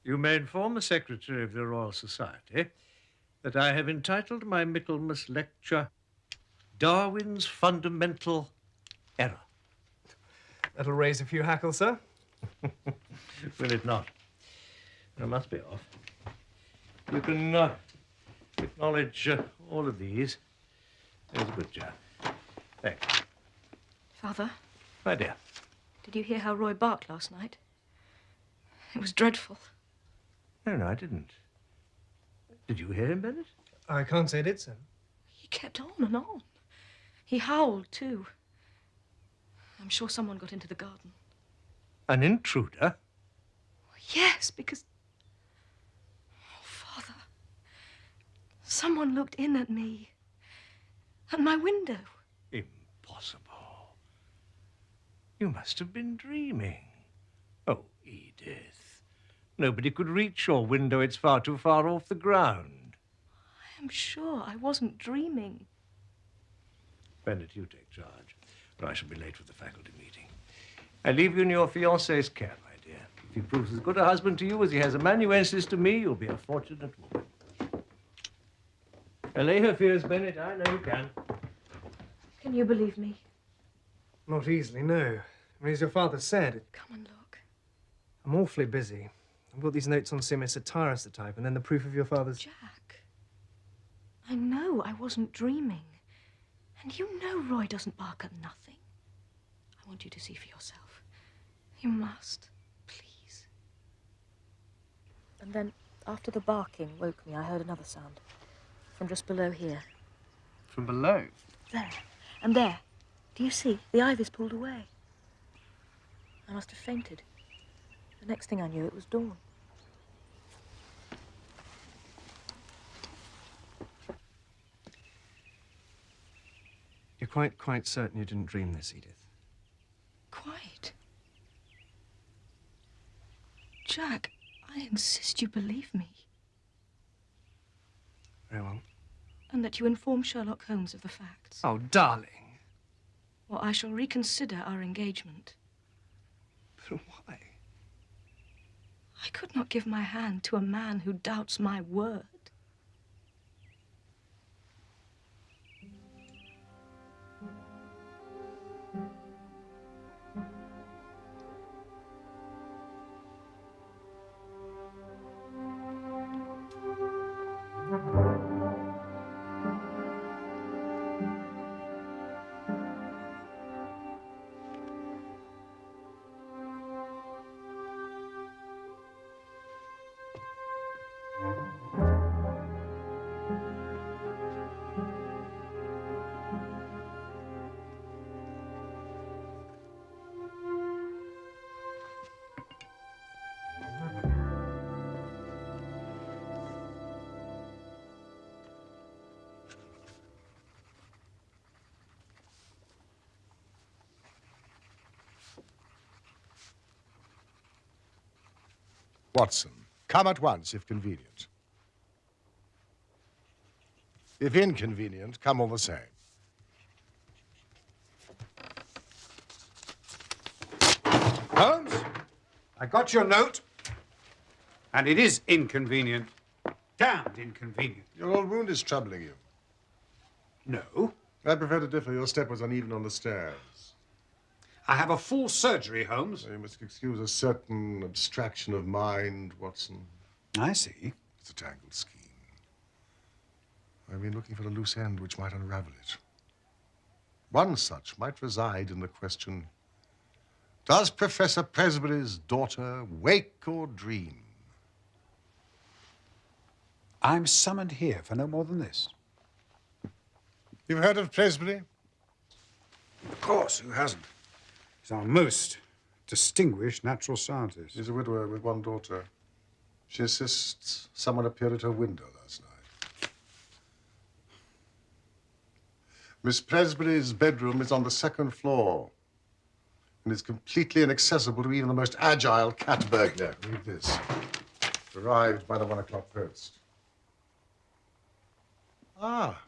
You may inform the Secretary of the Royal Society that I have entitled my Michaelmas lecture, Darwin's Fundamental Error. That'll raise a few hackles, sir. Will it not? I must be off. You can acknowledge all of these. There's a good job. Thanks. Father? My dear. Did you hear how Roy barked last night? It was dreadful. No, I didn't. Did you hear him, Bennett? I can't say I did, sir. He kept on and on. He howled, too. I'm sure someone got into the garden. An intruder? Yes, because... Oh, Father. Someone looked in at me. At my window. Impossible. You must have been dreaming. Oh, Edith. Nobody could reach your window. It's far too far off the ground. I am sure I wasn't dreaming. Bennett, you take charge, or I shall be late for the faculty meeting. I leave you in your fiancé's care, my dear. If he proves as good a husband to you as he has amanuensis to me, you'll be a fortunate woman. Allay her fears, Bennett. I know you can. Can you believe me? Not easily, no. I mean, as your father said... Come and look. I'm awfully busy. I've got these notes on Simius Satyrus the type, and then the proof of your father's... Jack, I know I wasn't dreaming. And you know Roy doesn't bark at nothing. I want you to see for yourself. You must, please. And then, after the barking woke me, I heard another sound. From just below here. From below? There. And there. Do you see? The ivy's pulled away. I must have fainted. The next thing I knew, it was dawn. You're quite certain you didn't dream this, Edith? Quite. Jack, I insist you believe me. Very well. And that you inform Sherlock Holmes of the facts. Oh, darling. Or I shall reconsider our engagement. But why? I could not give my hand to a man who doubts my word. Watson, come at once, if convenient. If inconvenient, come all the same. Holmes, I got your note, and it is inconvenient. Damned inconvenient. Your old wound is troubling you. No, I prefer to differ. Your step was uneven on the stairs. I have a full surgery, Holmes. You must excuse a certain abstraction of mind, Watson. I see. It's a tangled scheme. I've been looking for a loose end which might unravel it. One such might reside in the question, does Professor Presbury's daughter wake or dream? I'm summoned here for no more than this. You've heard of Presbury? Of course, who hasn't? He's our most distinguished natural scientist. She's a widower with one daughter. She insists someone appeared at her window last night. Miss Presbury's bedroom is on the second floor and is completely inaccessible to even the most agile cat burglar. Read this. Arrived by the 1 o'clock post. Ah.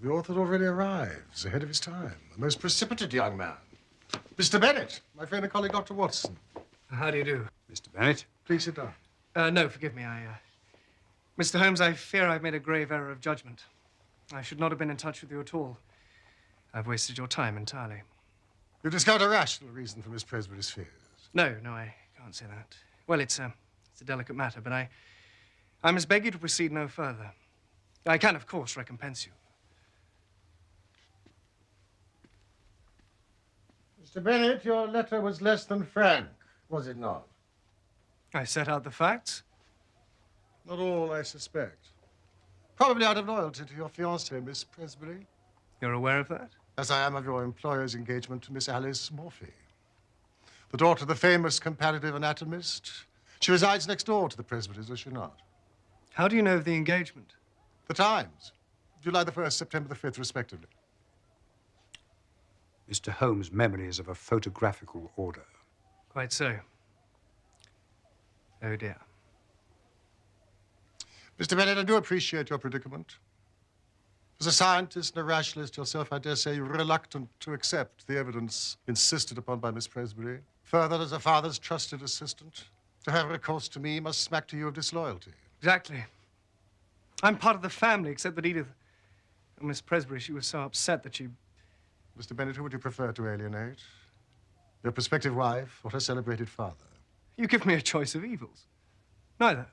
The author already arrives, ahead of his time. A most precipitate young man. Mr. Bennett, my friend and colleague, Dr. Watson. How do you do? Mr. Bennett? Please sit down. No, forgive me. Mr. Holmes, I fear I've made a grave error of judgment. I should not have been in touch with you at all. I've wasted your time entirely. You discovered a rational reason for Miss Presbury's fears. No, I can't say that. Well, it's a delicate matter, but I must beg you to proceed no further. I can, of course, recompense you. Mr. Bennett, your letter was less than frank, was it not? I set out the facts. Not all, I suspect. Probably out of loyalty to your fiancée, Miss Presbury. You're aware of that? As I am of your employer's engagement to Miss Alice Morphy, the daughter of the famous comparative anatomist. She resides next door to the Presburys, does she not? How do you know of the engagement? The Times, July the 1st, September the 5th, respectively. Mr. Holmes' memory is of a photographical order. Quite so. Oh, dear. Mr. Bennett, I do appreciate your predicament. As a scientist and a rationalist yourself, I dare say you're reluctant to accept the evidence insisted upon by Miss Presbury. Further, as a father's trusted assistant, to have recourse to me must smack to you of disloyalty. Exactly. I'm part of the family, except that Edith... Miss Presbury, she was so upset that she... Mr. Bennett, who would you prefer to alienate? Your prospective wife or her celebrated father? You give me a choice of evils. Neither.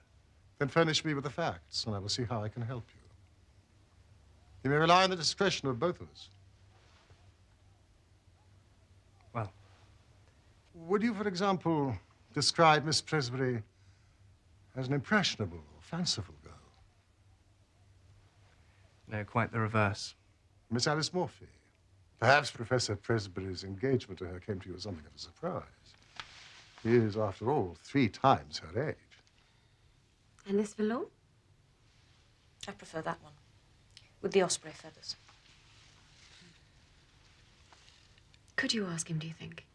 Then furnish me with the facts, and I will see how I can help you. You may rely on the discretion of both of us. Well, Would you, for example, describe Miss Presbury as an impressionable or fanciful girl? no, quite the reverse. Miss Alice Morphy. Perhaps Professor Presbury's engagement to her came to you as something of a surprise. He is, after all, 3 times her age. And this velour? I prefer that one, with the osprey feathers. Could you ask him, do you think?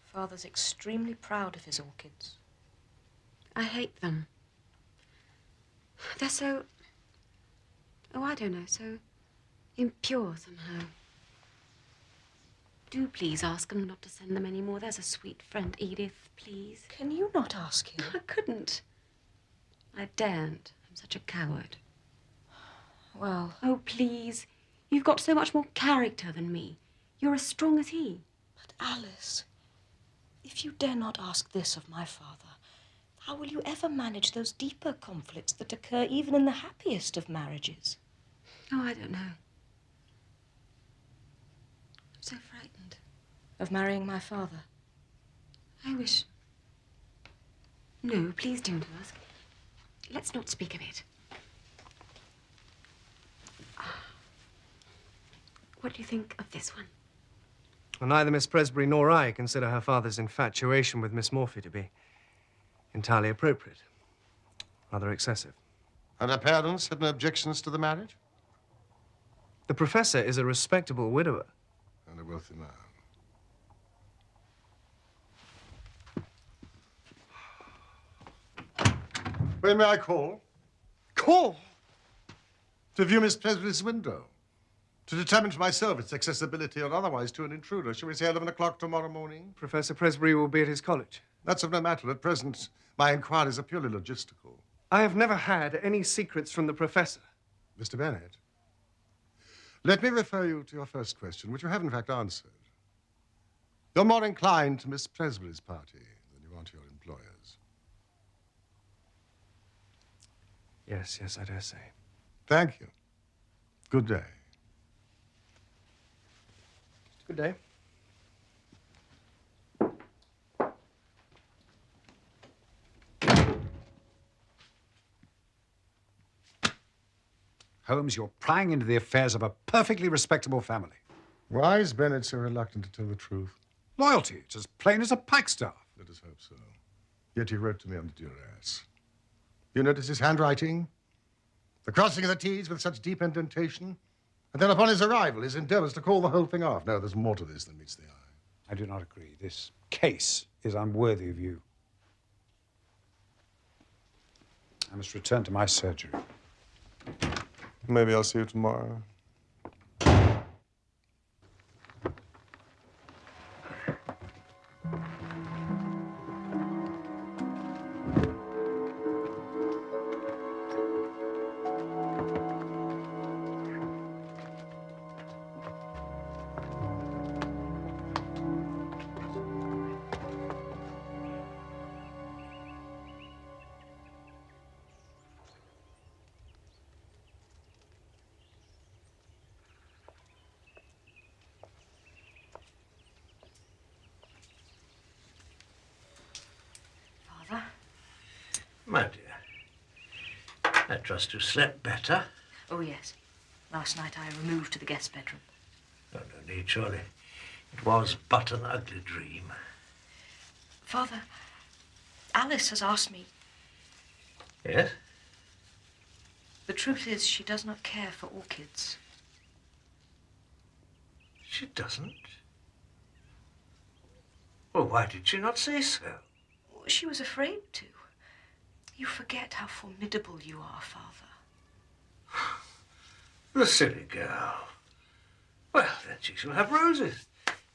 Father's extremely proud of his orchids. I hate them. They're so... Oh, I don't know, so impure somehow. Do please ask him not to send them any more. There's a sweet friend, Edith, please. Can you not ask him? I couldn't. I daren't. I'm such a coward. Well, Oh, please. You've got so much more character than me. You're as strong as he. but Alice, if you dare not ask this of my father, how will you ever manage those deeper conflicts that occur even in the happiest of marriages? Oh, I don't know. I'm so frightened. Of marrying my father? I wish... No, please don't ask. Let's not speak of it. What do you think of this one? Well, neither Miss Presbury nor I consider her father's infatuation with Miss Morphy to be entirely appropriate. Rather excessive. And her parents had no objections to the marriage? The professor is a respectable widower. And a wealthy man. When may I call? Call! To view Miss Presbury's window. To determine for myself its accessibility or otherwise to an intruder. Shall we say 11 o'clock tomorrow morning? Professor Presbury will be at his college. That's of no matter. At present, my inquiries are purely logistical. I have never had any secrets from the professor. Mr. Bennett, let me refer you to your first question, which you have in fact answered. You're more inclined to Miss Presbury's party than you are to your employers. Yes, I dare say. Thank you. Good day. Good day. Holmes, you're prying into the affairs of a perfectly respectable family. Why is Bennett so reluctant to tell the truth? Loyalty, it's as plain as a pikestaff. Let us hope so. Yet he wrote to me under duress. You notice his handwriting? The crossing of the T's with such deep indentation? And then upon his arrival, his endeavors to call the whole thing off. No, there's more to this than meets the eye. I do not agree. This case is unworthy of you. I must return to my surgery. Maybe I'll see you tomorrow. Father? My dear, I trust you slept better. Oh, yes. Last night I removed to the guest bedroom. Oh, no need, surely. It was but an ugly dream. Father, Alice has asked me. Yes? The truth is, she does not care for orchids. She doesn't? Well, why did she not say so? She was afraid to. You forget how formidable you are, Father. The silly girl. Well, then she shall have roses.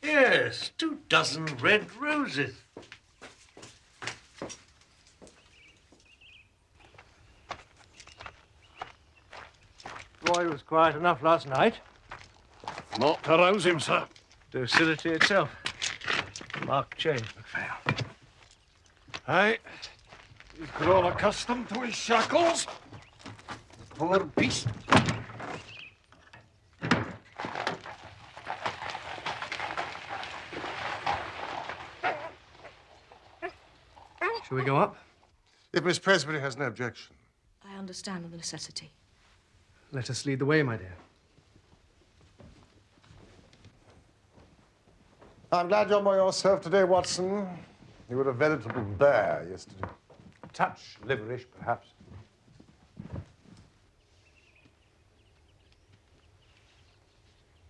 Yes, 24 red roses. Roy was quiet enough last night. Not to rouse him, sir. Docility itself. Marked change, MacPhail. Aye. He's grown accustomed to his shackles. Poor beast. Shall we go up? If Miss Presbury has no objection. I understand the necessity. Let us lead the way, my dear. I'm glad you're by yourself today, Watson. You were a veritable bear yesterday. A touch liverish, perhaps.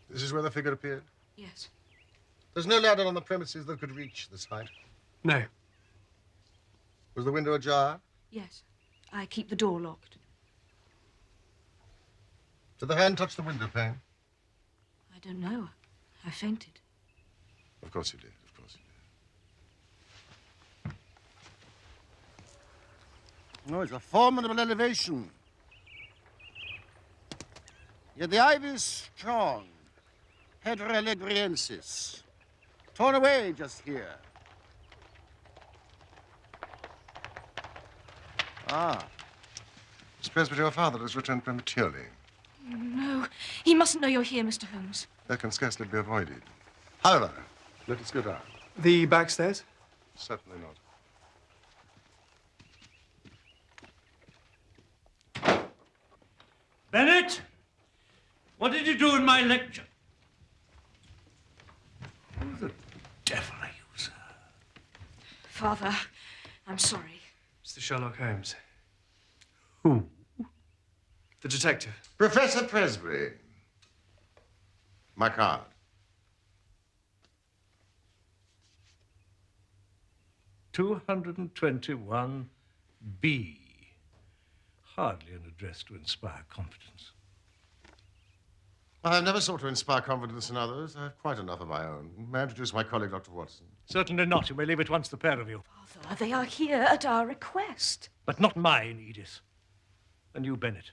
This is where the figure appeared? Yes. There's no ladder on the premises that could reach this height. No. Was the window ajar? Yes. I keep the door locked. Did the hand touch the window pane? I don't know. I fainted. Of course you did, of course you did. No, it's a formidable elevation. Yet the ivy is strong. Hedera legriensis. Torn away just here. Ah. Miss Presbury, your father has returned prematurely. No, he mustn't know you're here, Mr. Holmes. That can scarcely be avoided. However, let us go down. The back stairs? Certainly not. Bennett! What did you do in my lecture? Who the devil are you, sir? Father, I'm sorry. Mr. Sherlock Holmes. Who? The detective. Professor Presbury. My card. $221B. Hardly an address to inspire confidence. I have never sought to inspire confidence in others. I have quite enough of my own. May I introduce my colleague, Dr. Watson? Certainly not. You may leave at once, the pair of you. Father, they are here at our request. But not mine, Edith. And you, Bennett.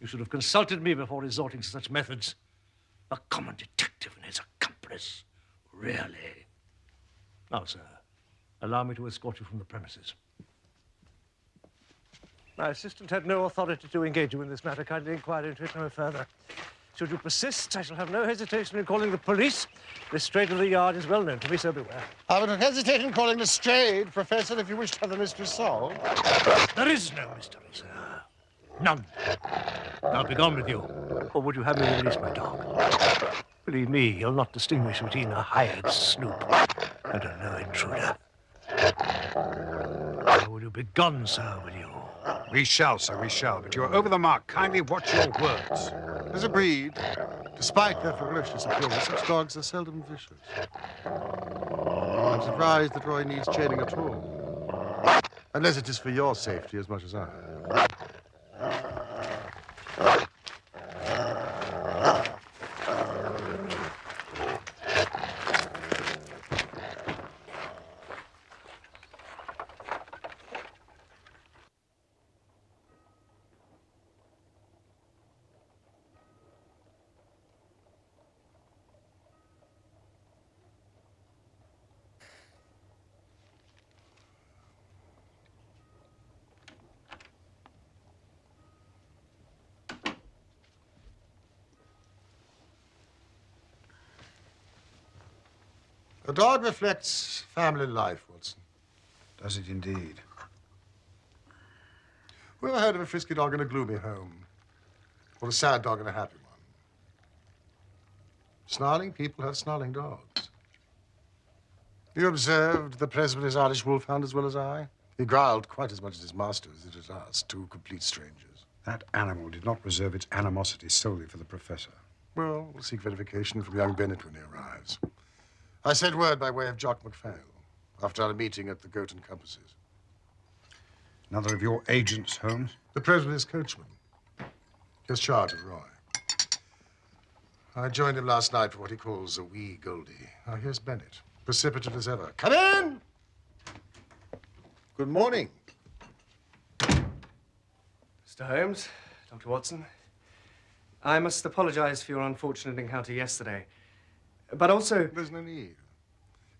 You should have consulted me before resorting to such methods. A common detective and his accomplice. Really. Now, sir, allow me to escort you from the premises. My assistant had no authority to engage you in this matter. Kindly inquire into it no further. Should you persist, I shall have no hesitation in calling the police. This trade of the yard is well known to me, so beware. I would not hesitate in calling Lestrade, Professor, if you wish to have the mystery solved. There is no mystery, sir. None. Now be gone with you. Or would you have me release my dog? Believe me, he'll not distinguish between a hired snoop and a low intruder. Or will you be gone, sir, will you? We shall, sir, we shall. But you're over the mark. Kindly watch your words. As agreed, despite their ferocious appearance, such dogs are seldom vicious. I'm surprised that Roy needs chaining at all. Unless it is for your safety as much as I. A dog reflects family life, Watson. Does it indeed? Who ever heard of a frisky dog in a gloomy home? Or a sad dog in a happy one? Snarling people have snarling dogs. You observed the Presbury's Irish wolfhound as well as I? He growled quite as much as his master as it did us, two complete strangers. That animal did not reserve its animosity solely for the professor. Well, we'll seek verification from young Bennett when he arrives. I sent word by way of Jock MacPhail after our meeting at the Goat and Compasses. Another of your agents, Holmes? The Presbury's coachman. He has charge of Roy. I joined him last night for what he calls a wee Goldie. Now, here's Bennett, precipitate as ever. Come in! Good morning. Mr. Holmes, Dr. Watson. I must apologize for your unfortunate encounter yesterday. But also... There's no need.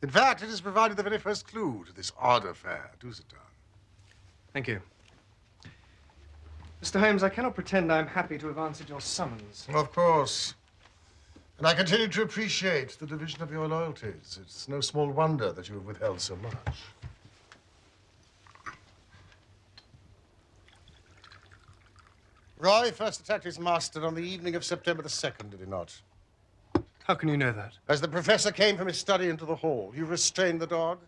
In fact, it has provided the very first clue to this odd affair. Do sit down. Thank you. Mr. Holmes, I cannot pretend I'm happy to have answered your summons. Of course. And I continue to appreciate the division of your loyalties. It's no small wonder that you have withheld so much. Roy first attacked his master on the evening of September the 2nd, did he not? How can you know that? As the professor came from his study into the hall, you restrained the dog.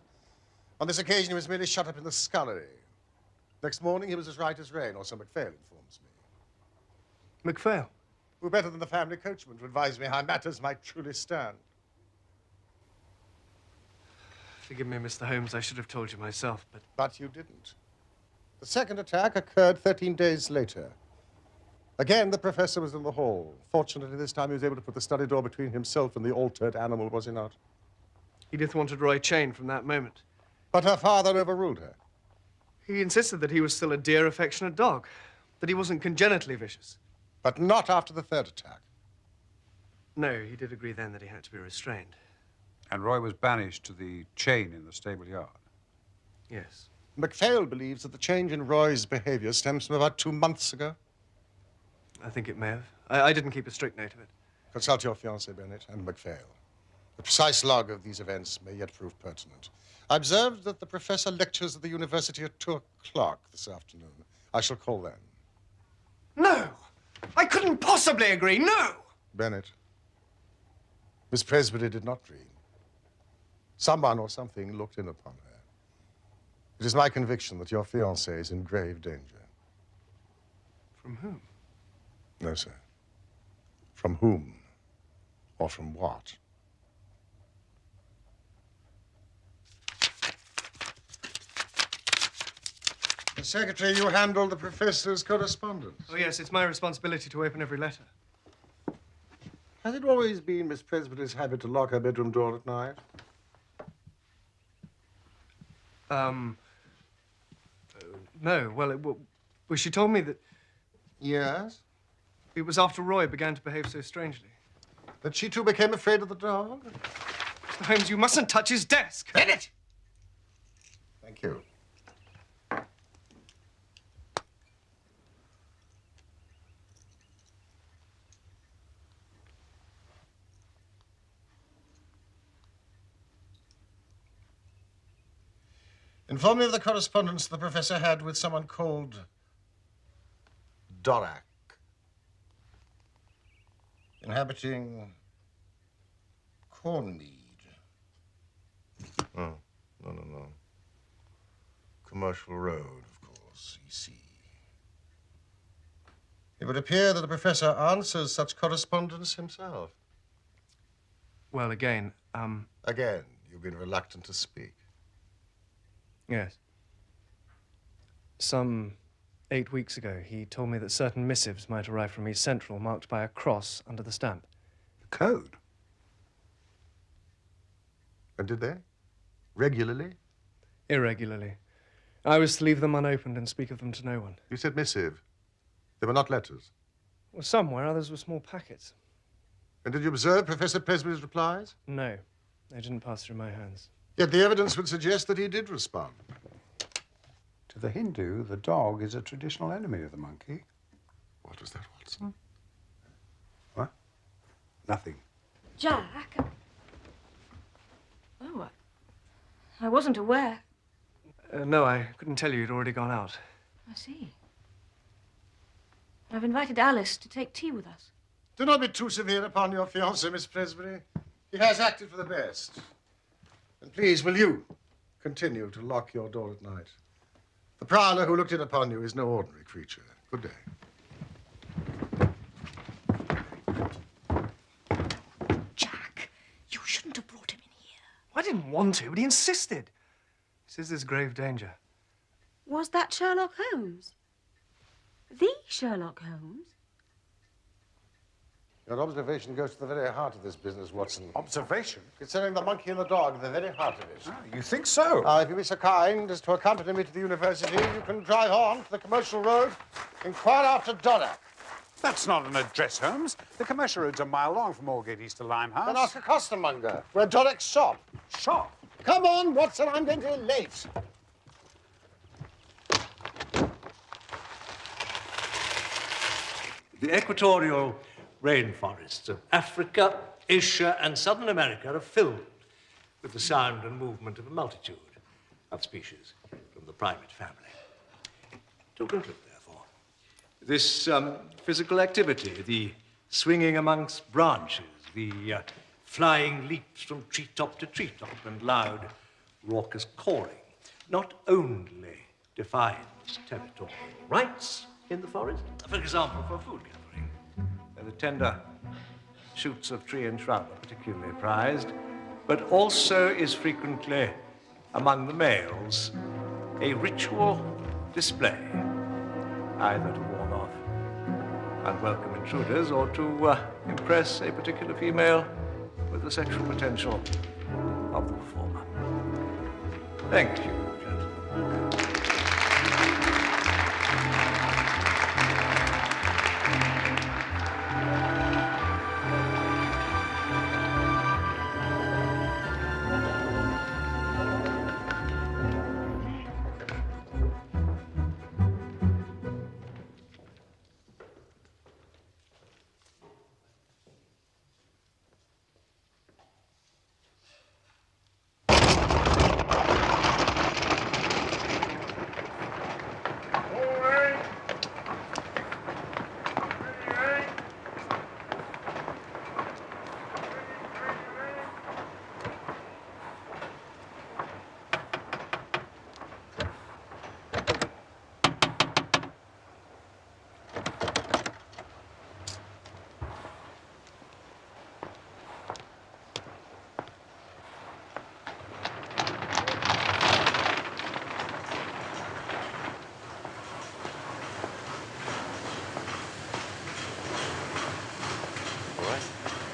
On this occasion, he was merely shut up in the scullery. Next morning, he was as right as rain, or so MacPhail informs me. MacPhail? Who better than the family coachman to advise me how matters might truly stand? Forgive me, Mr. Holmes. I should have told you myself, but... But you didn't. The second attack occurred 13 days later. Again, the professor was in the hall. Fortunately, this time he was able to put the study door between himself and the altered animal, was he not? Edith wanted Roy chained from that moment. But her father overruled her. He insisted that he was still a dear, affectionate dog, that he wasn't congenitally vicious. But not after the third attack. No, he did agree then that he had to be restrained. And Roy was banished to the chain in the stable yard. Yes. MacPhail believes that the change in Roy's behavior stems from about 2 months ago. I think it may have. I didn't keep a strict note of it. Consult your fiancé, Bennett, and MacPhail. The precise log of these events may yet prove pertinent. I observed that the professor lectures at the university at 2 o'clock this afternoon. I shall call then. No! I couldn't possibly agree, no! Bennett, Miss Presbury did not dream. Someone or something looked in upon her. It is my conviction that your fiancé is in grave danger. From whom? No, sir. From whom? Or from what? The secretary, you handle the professor's correspondence. Oh, yes, it's my responsibility to open every letter. Has it always been Miss Presbury's habit to lock her bedroom door at night? No. Well, she told me that Yes? it was after Roy began to behave so strangely. That she too became afraid of the dog? Mr. Holmes, you mustn't touch his desk. Bennett! Thank you. Inform me of the correspondence the professor had with someone called Dorak, inhabiting Cornmead. Oh, no. Commercial Road, of course, EC. It would appear that the professor answers such correspondence himself. Well, again, Again, you've been reluctant to speak. yes. Some 8 weeks ago, he told me that certain missives might arrive from East Central marked by a cross under the stamp. The code? And did they? Regularly? Irregularly. I was to leave them unopened and speak of them to no one. You said missive. They were not letters. Well, some were, others were small packets. And did you observe Professor Presbury's replies? No, they didn't pass through my hands. Yet the evidence would suggest that he did respond. To the Hindu, the dog is a traditional enemy of the monkey. What was that, Watson? What? Nothing. Jack? Oh, I wasn't aware. No, I couldn't tell you. You'd already gone out. I see. I've invited Alice to take tea with us. Do not be too severe upon your fiancé, Miss Presbury. He has acted for the best. And please, will you continue to lock your door at night? The prowler who looked in upon you is no ordinary creature. Good day. Jack, you shouldn't have brought him in here. I didn't want to, but he insisted. He says there's grave danger. Was that Sherlock Holmes? The Sherlock Holmes? Your observation goes to the very heart of this business, Watson. Observation? Concerning the monkey and the dog, the very heart of it. Ah, you think so? If you be so kind as to accompany me to the university, you can drive on to the commercial road, inquire after Dorak. That's not an address, Holmes. The commercial road's a mile long from Aldgate East to Limehouse. Then ask a costermonger where Dorak's shop. Shop? Come on, Watson, I'm going to be late. The equatorial rainforests of Africa, Asia, and Southern America are filled with the sound and movement of a multitude of species from the primate family. To conclude, therefore, this physical activity, the swinging amongst branches, the flying leaps from treetop to treetop, and loud, raucous calling, not only defines territorial rights in the forest, for example, for food gathering, where the tender shoots of tree and shrub are particularly prized, but also is frequently, among the males, a ritual display, either to warn off unwelcome intruders or to impress a particular female with the sexual potential of the performer. Thank you, gentlemen.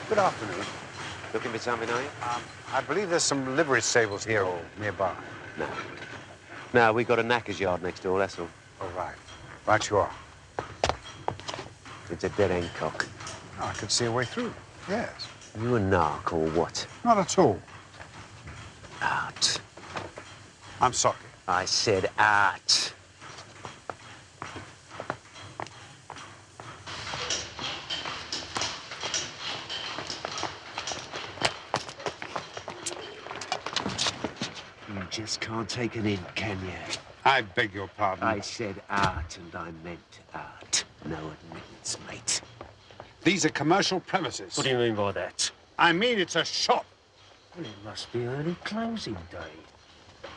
Good afternoon. Looking for something, are you? I believe there's some livery stables here or nearby. No. No, we got a knacker's yard next door, that's all. Oh, right. Right you are. It's a dead-end cock. Oh, I could see a way through. Yes. Are you a narc or what? Not at all. Out. I'm sorry. I said out. You just can't take an in, can you? I beg your pardon. I said art, and I meant art. No admittance, mate. These are commercial premises. What do you mean by that? I mean, it's a shop. Well, it must be early closing day.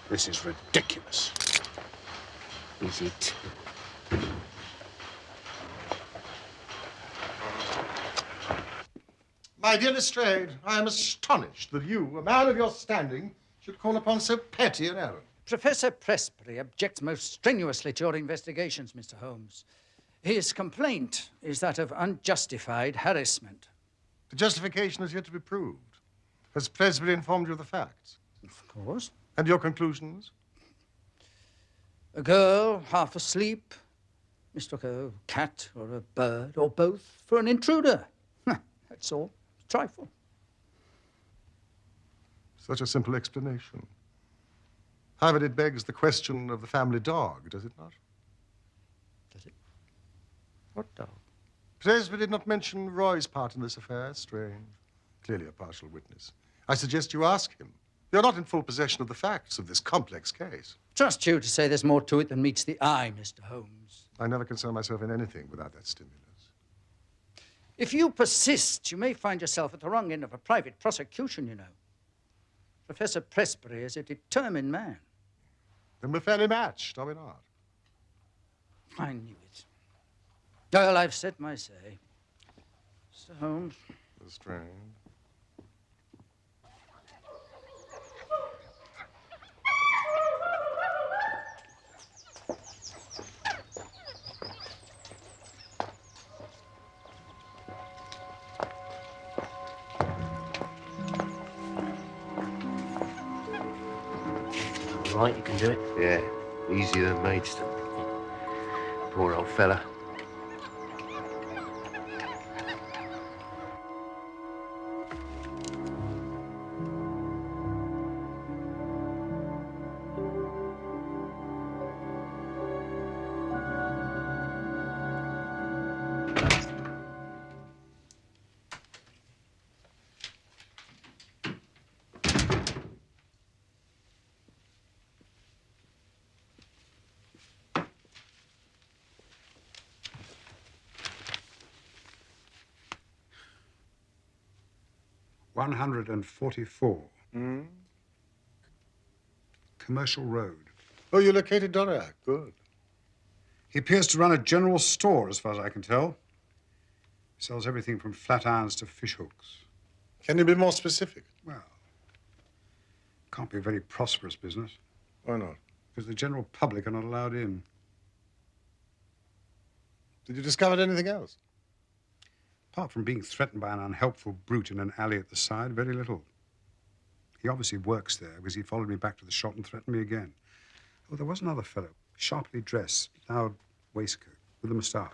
This is ridiculous. Is it? My dear Lestrade, I am astonished that you, a man of your standing, should call upon so petty an errand. Professor Presbury objects most strenuously to your investigations, Mr. Holmes. His complaint is that of unjustified harassment. The justification is yet to be proved. Has Presbury informed you of the facts? Of course. And your conclusions? A girl, half asleep, mistook a cat or a bird or both for an intruder. That's all. Trifle. Such a simple explanation. However, it begs the question of the family dog, does it not? Does it? What dog? Presbury did not mention Roy's part in this affair. Strange. Clearly a partial witness. I suggest you ask him. You're not in full possession of the facts of this complex case. Trust you to say there's more to it than meets the eye, Mr. Holmes. I never concern myself in anything without that stimulus. If you persist, you may find yourself at the wrong end of a private prosecution, you know. Professor Presbury is a determined man. Then we're fairly matched, are we not? I knew it. Well, I've said my say. Mr. Holmes. Strange. Right, you can do it? Yeah, easier than Maidstone. Poor old fella. $144. Commercial Road. Oh, you located Doriac. Good. He appears to run a general store, as far as I can tell. He sells everything from flat irons to fish hooks. Can you be more specific? Well, can't be a very prosperous business. Why not? Because the general public are not allowed in. Did you discover anything else? Apart from being threatened by an unhelpful brute in an alley at the side, very little. He obviously works there because he followed me back to the shop and threatened me again. Oh, there was another fellow, sharply dressed, loud waistcoat, with a moustache.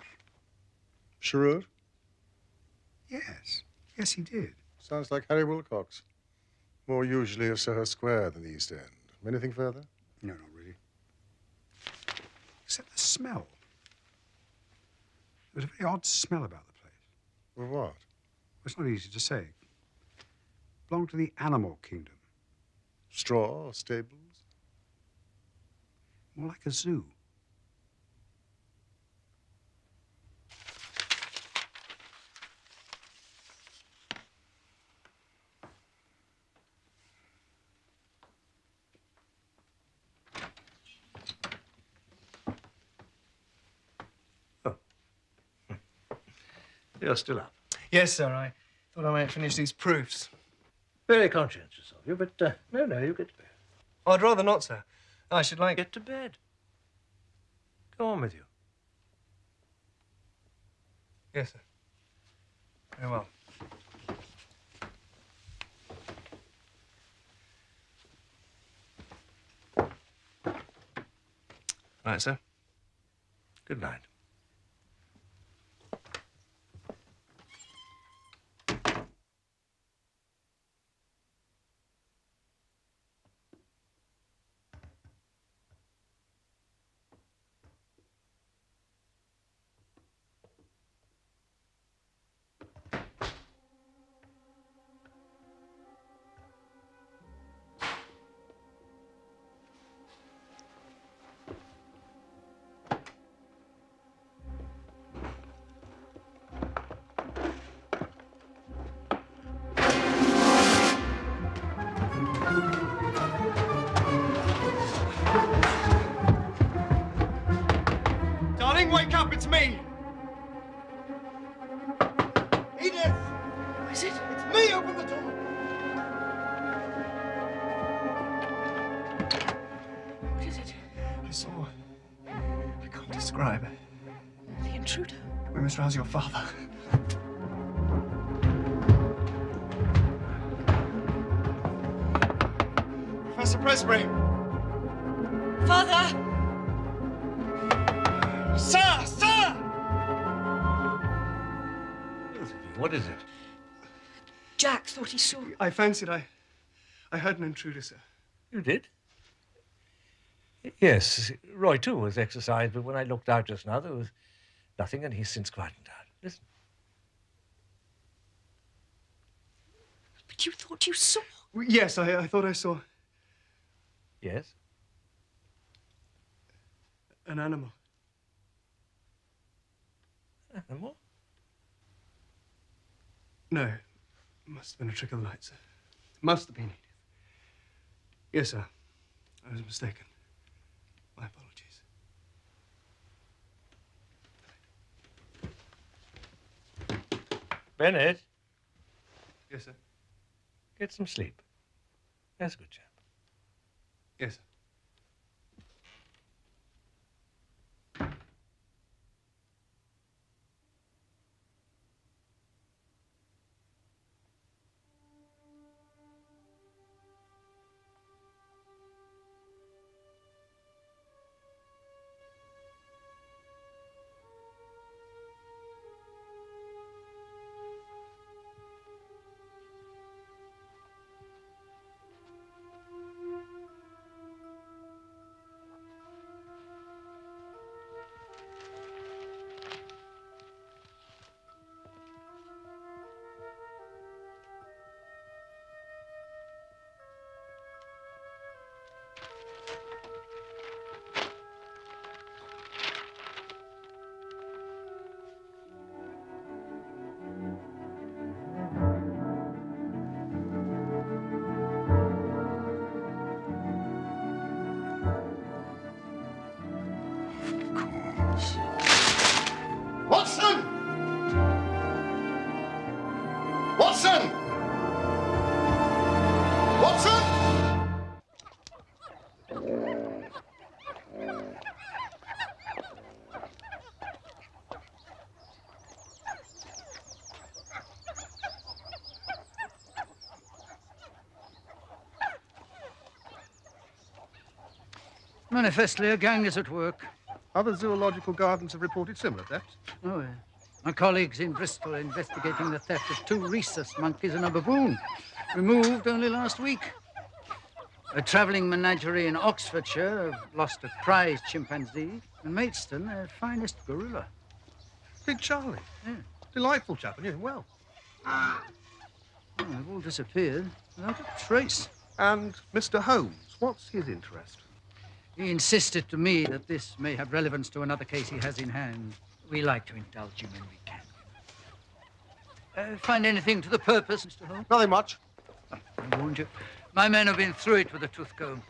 Sherwood? Yes. Yes, he did. Sounds like Harry Wilcox. More usually of Soho Square than the East End. Anything further? No, not really. Except the smell. There was a very odd smell about the place. Well, what? It's not easy to say. Belonged to the animal kingdom. Straw, stables? More like a zoo. You're still up. Yes, sir. I thought I might finish these proofs. Very conscientious of you, but no, you get to bed. Oh, I'd rather not, sir. I should like... Get to bed. Go on with you. Yes, sir. Very well. Right, sir. Good night. Darling, wake up, it's me! Edith! Who is it? It's me, open the door! What is it? I saw... I can't describe. The intruder. We must rouse your father. Professor Presbury! Father! Sir! Sir! What is it? Jack thought he saw... I fancied I heard an intruder, sir. You did? Yes, Roy, too, was exercised, but when I looked out just now, there was nothing, and he's since quietened down. Listen. But you thought you saw... Yes, I thought I saw Yes? an animal. Animal? No, it must have been a trick of the light, sir. It must have been Edith. Yes, sir. I was mistaken. My apologies. Bennett, Yes, sir. get some sleep. That's a good chap. Yes, sir. Watson! Watson! Watson! Manifestly, a gang is at work. Other zoological gardens have reported similar thefts. Oh, yeah. My colleagues in Bristol are investigating the theft of 2 rhesus monkeys and a baboon, removed only last week. A travelling menagerie in Oxfordshire have lost a prize chimpanzee, and Maidstone, their finest gorilla. Big Charlie. Yeah. Delightful chap, and knew him well. Oh, they've all disappeared without a trace. And Mr. Holmes, what's his interest? He insisted to me that this may have relevance to another case he has in hand. We like to indulge him when we can. Find anything to the purpose, Mr. Holmes? Nothing much. I warned you. My men have been through it with a tooth comb.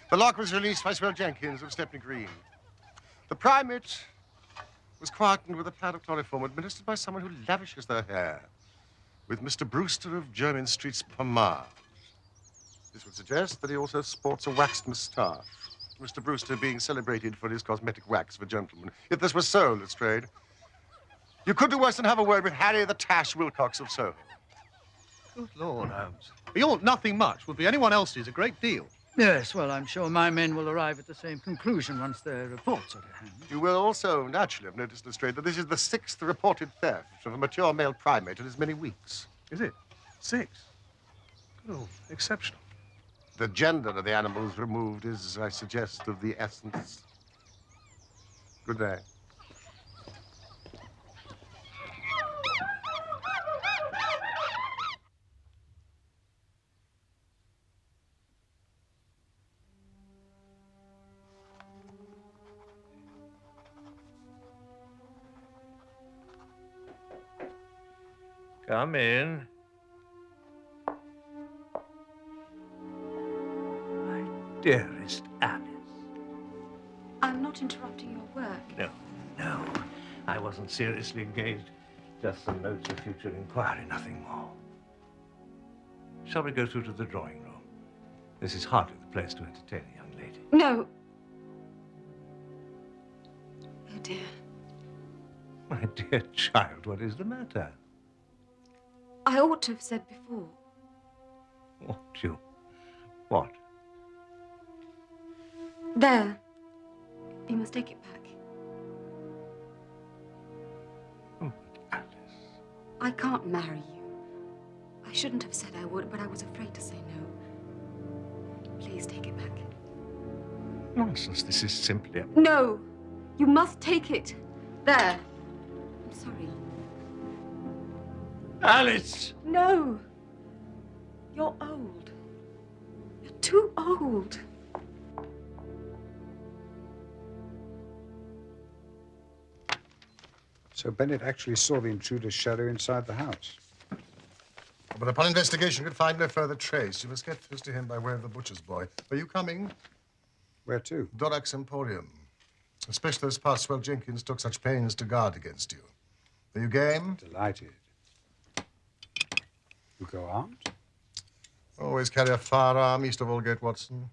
The lock was released by Swell Jenkins of Stepney Green. The primate was quietened with a pad of chloroform administered by someone who lavishes their hair with Mr. Brewster of Jermyn Street's pomade. This would suggest that he also sports a waxed moustache, Mr. Brewster being celebrated for his cosmetic wax for gentlemen. If this was so, Lestrade, you could do worse than have a word with Harry the Tash Wilcox of Soho. Good Lord, Holmes. Your nothing much would be anyone else's a great deal. Yes, well, I'm sure my men will arrive at the same conclusion once their reports are at hand. You will also naturally have noticed, Lestrade, that this is the 6th reported theft of a mature male primate in as many weeks. Is it? 6? Oh, exceptional. The gender of the animals removed is, I suggest, of the essence. Good day. Come in. My dearest Alice. I'm not interrupting your work. No, no. I wasn't seriously engaged. Just some notes of future inquiry, nothing more. Shall we go through to the drawing room? This is hardly the place to entertain a young lady. No. Oh, dear. My dear child, what is the matter? I ought to have said before. What? There. You must take it back. Oh, but Alice. I can't marry you. I shouldn't have said I would, but I was afraid to say no. Please take it back. Nonsense, this is simply a... No! You must take it. There. I'm sorry. Alice! No! You're old. You're too old. So Bennett actually saw the intruder's shadow inside the house. But upon investigation, could find no further trace. You must get first to him by way of the butcher's boy. Are you coming? Where to? Dorac's Emporium. A specialist past Swell Jenkins took such pains to guard against you. Are you game? Delighted. You go armed? Always carry a firearm east of Aldgate, Watson.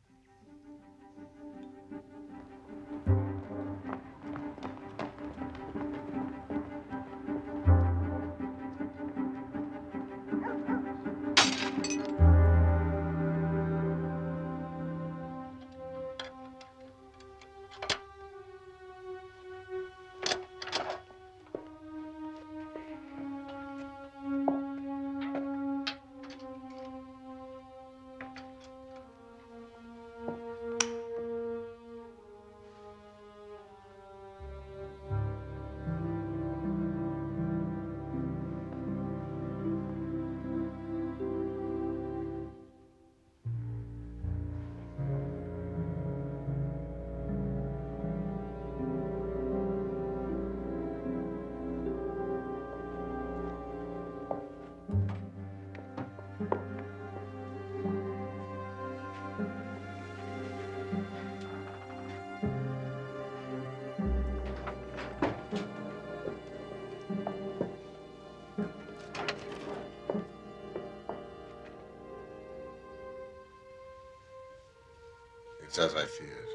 It's as I feared.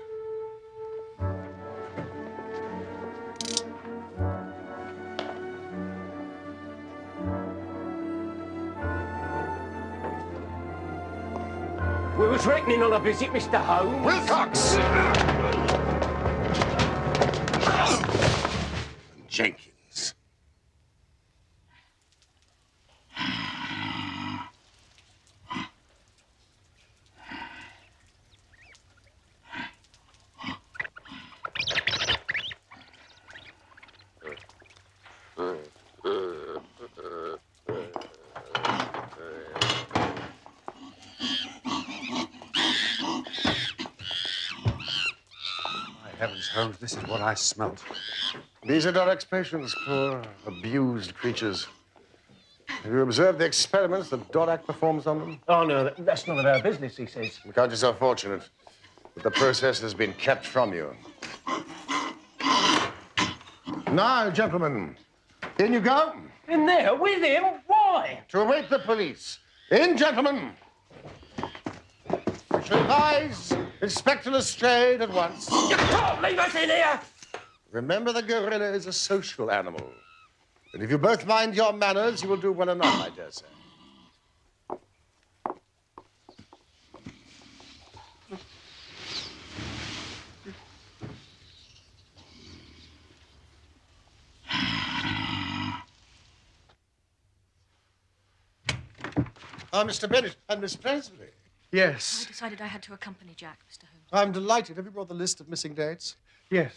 We was reckoning on a visit, Mr. Holmes. Wilcox! Jenkins. Heavens, Holmes, this is what I smelt. These are Dorak's patients, poor abused creatures. Have you observed the experiments that Dorak performs on them? Oh, no, that's none of our business, he says. You count yourself fortunate that the process has been kept from you. Now, gentlemen, in you go. In there, with him? Why? To await the police. In, gentlemen. I shall advise Inspector Lestrade at once. You can't leave us in here! Remember, the gorilla is a social animal. And if you both mind your manners, you will do well enough, I dare say. Ah, Mr. Bennett and Miss Presbury. Yes. I decided I had to accompany Jack, Mr. Holmes. I'm delighted. Have you brought the list of missing dates? Yes.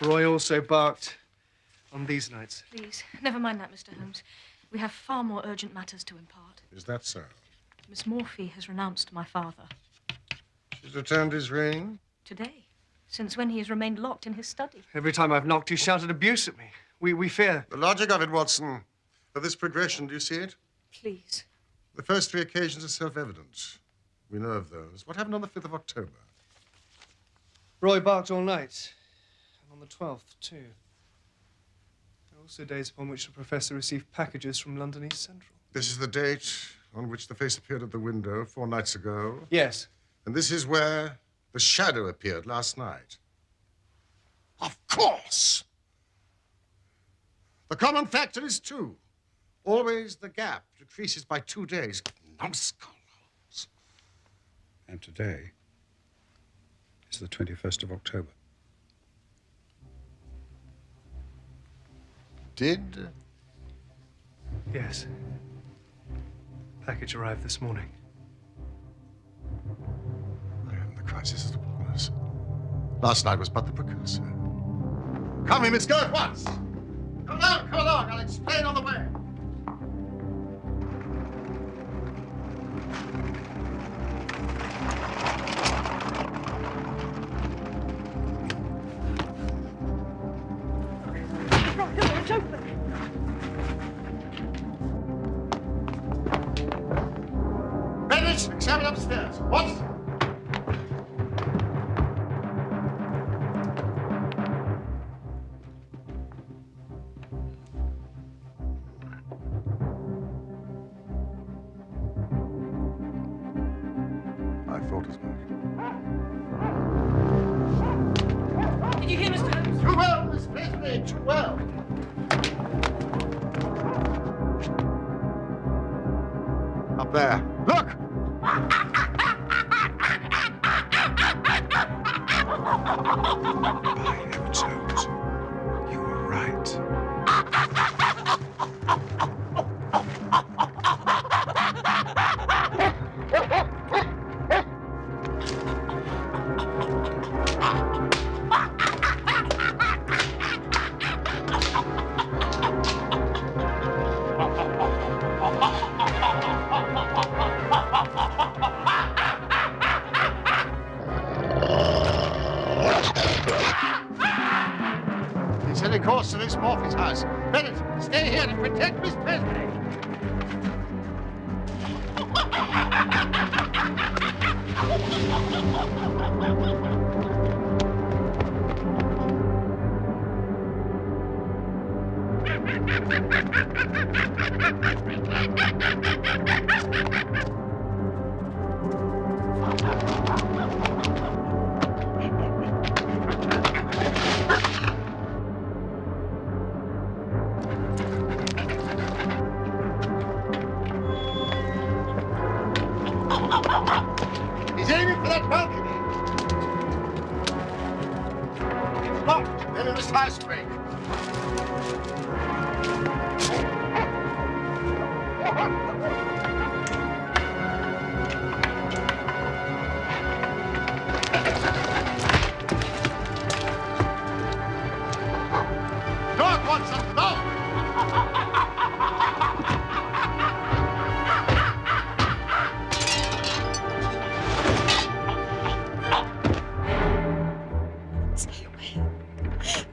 Roy also barked on these nights. Please, never mind that, Mr. Holmes. We have far more urgent matters to impart. Is that so? Miss Morphy has renounced my father. She's returned his ring? Today. Since when he has remained locked in his study. Every time I've knocked, he shouted abuse at me. We fear. The logic of it, Watson. Of this progression, do you see it? Please. The first three occasions are self-evident. We know of those. What happened on the 5th of October? Roy barked all night. And on the 12th, too. There are also days upon which the professor received packages from London East Central. This is the date on which the face appeared at the window 4 nights ago. Yes. And this is where the shadow appeared last night. Of course! The common factor is 2. Always the gap decreases by 2 days. Numbskulls. And today is the 21st of October. Did? Yes. Package arrived this morning. The crisis is upon us. Last night was but the precursor. Come, we must go at once. Come along. I'll explain on the way. It's open. Bennett, examine upstairs. What? I thought as much. Did you hear, Mr. Holmes? Too well, Miss Presbury, too well. Up there. Look! By heavens, Holmes, you were right. He's heading course to Miss Morphy's house. Bennett, stay here to protect Miss Presbury. He's aiming for that balcony. Locked. Men in this high street. Dog wants some dog. Stay away.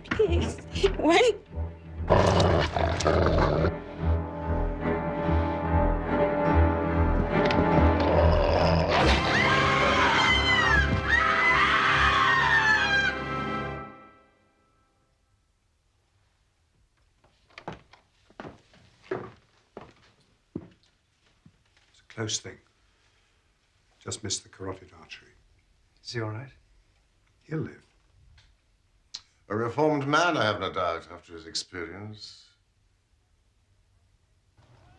Please, stay away. It's a close thing. Just missed the carotid artery. Is he all right? He'll live. A reformed man, I have no doubt, after his experience.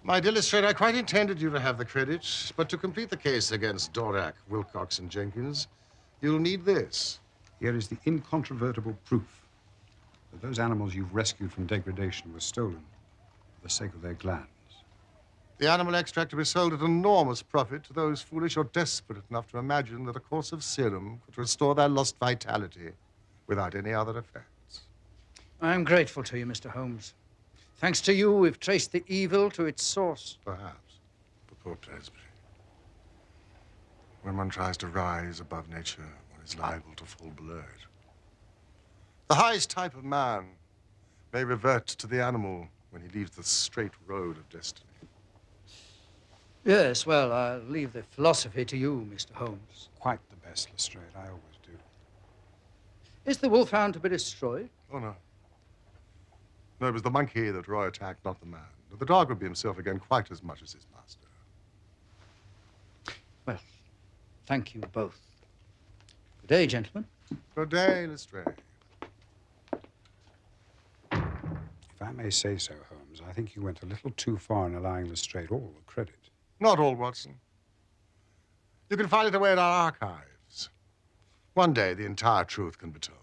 My dear Lestrade, I quite intended you to have the credit, but to complete the case against Dorak, Wilcox, and Jenkins, you'll need this. Here is the incontrovertible proof that those animals you've rescued from degradation were stolen for the sake of their glands. The animal extract will be sold at enormous profit to those foolish or desperate enough to imagine that a course of serum could restore their lost vitality without any other effects. I'm grateful to you, Mr. Holmes. Thanks to you, we've traced the evil to its source. Perhaps. But poor Presbury. When one tries to rise above nature, one is liable to fall below it. The highest type of man may revert to the animal when he leaves the straight road of destiny. Yes, well, I'll leave the philosophy to you, Mr. Holmes. Quite the best, Lestrade. I always do. Is the wolfhound to be destroyed? Oh, no. No, it was the monkey that Roy attacked, not the man. The dog would be himself again quite as much as his master. Well, thank you both. Good day, gentlemen. Good day, Lestrade. If I may say so, Holmes, I think you went a little too far in allowing Lestrade all the credit. Not all, Watson. You can find it away in our archives. One day, the entire truth can be told.